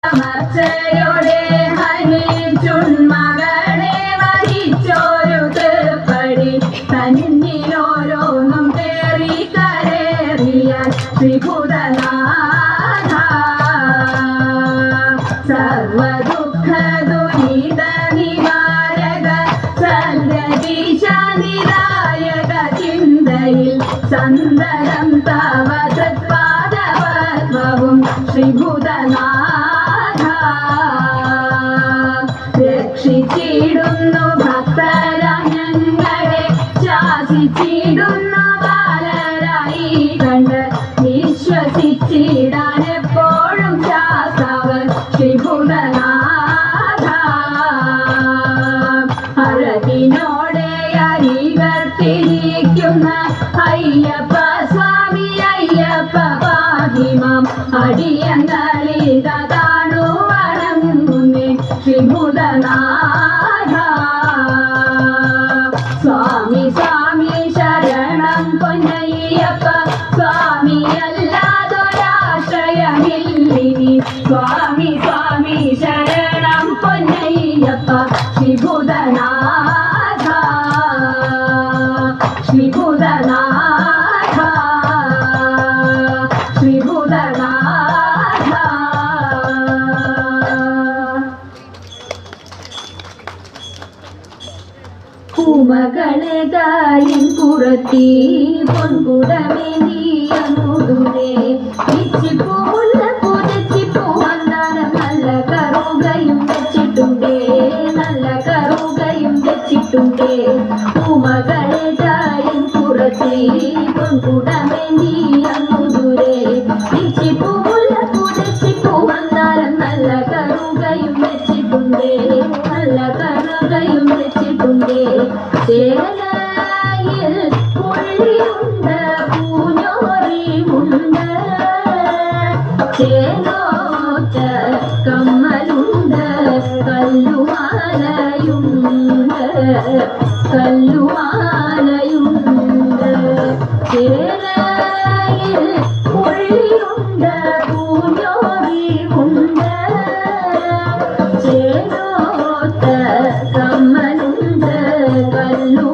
അമർച്ചയോടെ ഹനിച്ചുൺമകളെ വഹിച്ചോരു തൃപ്പടി തന്നിലോരോന്നും കേറി കരേറിയ ത്രിഭുതനാഥ സർവദുഃഖ ദുരിത നിവാരക സൽഗതീശ നിരായക ചിന്തയിൽ സന്തതം തവ തൃത്പാദപദ്മവും ശ്രീഭൂതനാഥ രക്ഷിച്ചിടുന്നു ഭക്തരാം ഞങ്ങളെ ശാസിച്ചിടുന്നു ബാലരായി കണ്ട് വിശ്വസിച്ചിടാൻ എപ്പോഴും ശാസ്താവ് ശ്രീഭൂതനാഥ അഴകിനോടെ അരികത്തിരിക്കുന്ന അയ്യപ്പ സ്വാമി അയ്യപ്പ പാഹിമാം അടിയങ്ങളിതാണു വണങ്ങുന്നേ ശ്രീഭൂതനാഥ സ്വാമി സ്വാമി ശരണം പൊന്നയ്യപ്പ സ്വാമി അല്ലാതൊരാശ്രയമില്ലിനി സ്വാമി സ്വാമി ശരണം പൊന്നയ്യപ്പ ശ്രീഭൂതനാഥ ശ്രീഭൂതനാഥ ശ്രീഭൂതനാഥ പൂമകളെ കായും പുറത്തി പൊൻകുടമേന്തിയമുടുരേ പിച്ചിപ്പൂമുല്ല പുതച്ചിപ്പൂ വന്നാലും നല്ല കറുകയും വെച്ചിട്ടുണ്ടേ നല്ല കറുകയും വെച്ചിട്ടുണ്ടേ പൂമകളെ കായും പുറത്തി പൊൻകുടമേന്തിയമുടുരേ പിച്ചിപ്പൂമുല്ല പുതച്ചിപ്പൂ വന്നാലും നല്ല കറുകയും വെച്ചിട്ടുണ്ടേ നല്ല കറുകയും വെച്ചിട്ടുണ്ടേ ചേലയിൽ പുള്ളിയുണ്ട് പൂഞ്ഞോറിയുണ്ട് ചേലോറ്റ കമ്മലുണ്ട് കല്ലുമാലയുണ്ട് കല്ലുമാലയുണ്ട് ചേലയിൽ പുള്ളിയുണ്ട് പൂഞ്ഞോറിയുണ്ട് ചേലോറ്റ കമ്മലുണ്ട് കല്ലുമാലയുണ്ട്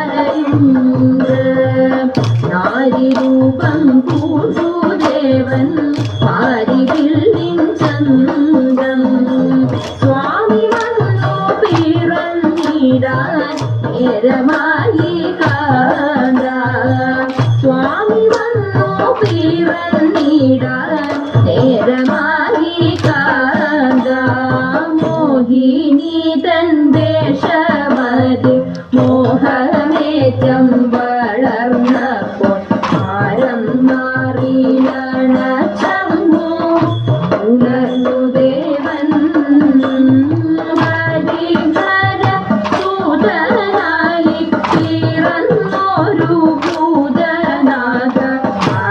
കല്ലുമാലയുണ്ട് നാരിരൂപം കൂട്ടുദേവൻ പാരിവില്ലിൻ ചന്തം സ്വാമി വന്നു പിറന്നിടാൻ നേരമായി കാന്ത സ്വാമി വന്നു പിറന്നിടാൻ നേരമായി കാന്ത മോഹിനി തൻ ദേശമത് മോഹമേറ്റം വളർന്നപ്പോൾ ഭാരം മാറിയണച്ചങ്ങു ഉണർന്നു ദേവൻ ഹരിഹര സൂതനായി പിറന്നൊരു ഭൂതനാഥ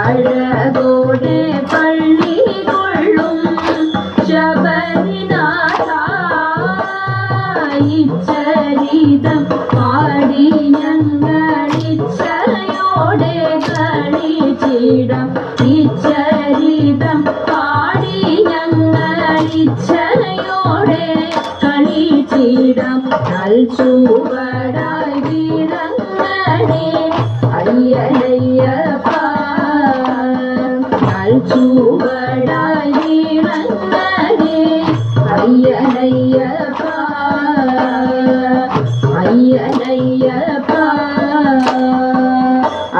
അഴകോടെ പള്ളി കൊള്ളും ശബരിനാഥ ഇച്ചരിതം പാടി ഞങ്ങളിച്ചയോടെ കളിച്ചിടം ഇച്ചരിതം പാടി ഞങ്ങളിച്ചയോടെ കളിച്ചിടം നൽചൂവടായി വീരങ്ങളെ അയ്യനയ്യപ്പ നൽചൂവടായി വീരങ്ങളെ അയ്യനയ്യപ്പ അയ്യനയ്യപ്പ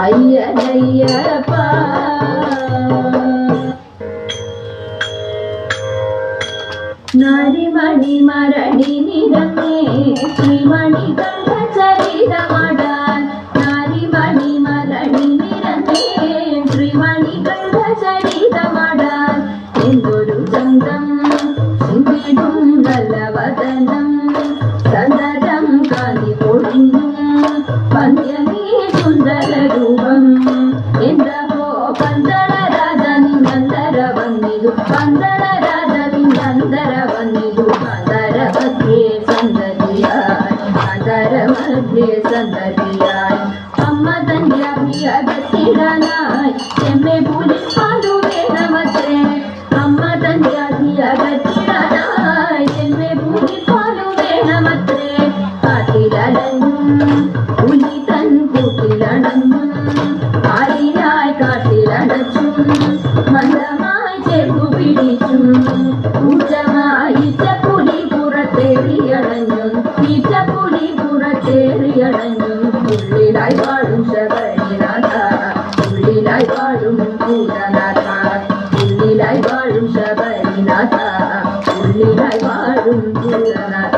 അയ്യനയ്യപ്പ നാരിമണി മരണി നിരങ്ങേ ശ്രീമണി കണ്ഠ ചരിതമാടാൻ നാരിമണി മരണി നിരങ്ങേ ശ്രീമണി കണ്ഠ ചരിതമാടാൻ എന്തൊരു ചന്തം ചിന്തിടും നല്ല വദനം സന്തതം കാന്തി പൊഴിഞ്ഞും പന്യമീ സുന്ദര രൂപം എന്തോ പന്തള രാജ നിന്നന്തര വന്നിതു പന്തള രാജ നിന്നന്തര വന്നിതു പന്തര മധ്യേ സന്തതിയായി പന്തര മധ്യേ സന്തതിയായി അമ്മ തന്റെ അഭിയകത്തിടാനായി ചെമ്മെ പൂരി തുളച്ചും മന്ദമായി ചേർന്നു പിടിച്ചും ഊർജമായി ചപ്പുലി പുറത്തേറിയണഞ്ഞും ഈ ചപ്പുലി പുറത്തേറിയണഞ്ഞും ഉള്ളിലായി വാഴും ശബരിനാഥ ഉള്ളിലായി വാഴും ഭൂതനാഥ ഉള്ളിലായി വാഴും ശബരിനാഥ ഉള്ളിലായി വാഴും ഭൂതനാഥ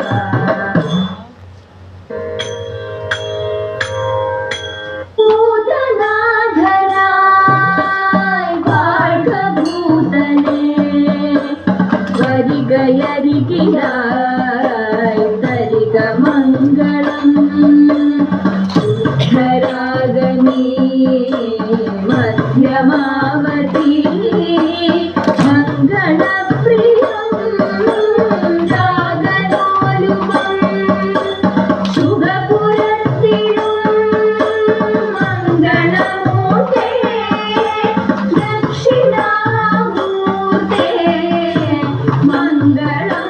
യരികിലായി തരിക മംഗളം ശുദ്ധരാഗനീ മധ്യമാവതി മംഗളപ്രിയം രാഗലോലുപം ശുഭപുരത്തിലും മംഗളമൂർത്തേ ദക്ഷിണാമൂർത്തേ മംഗളം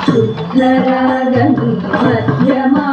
ശുദ്ധരാഗനീ മധ്യമാ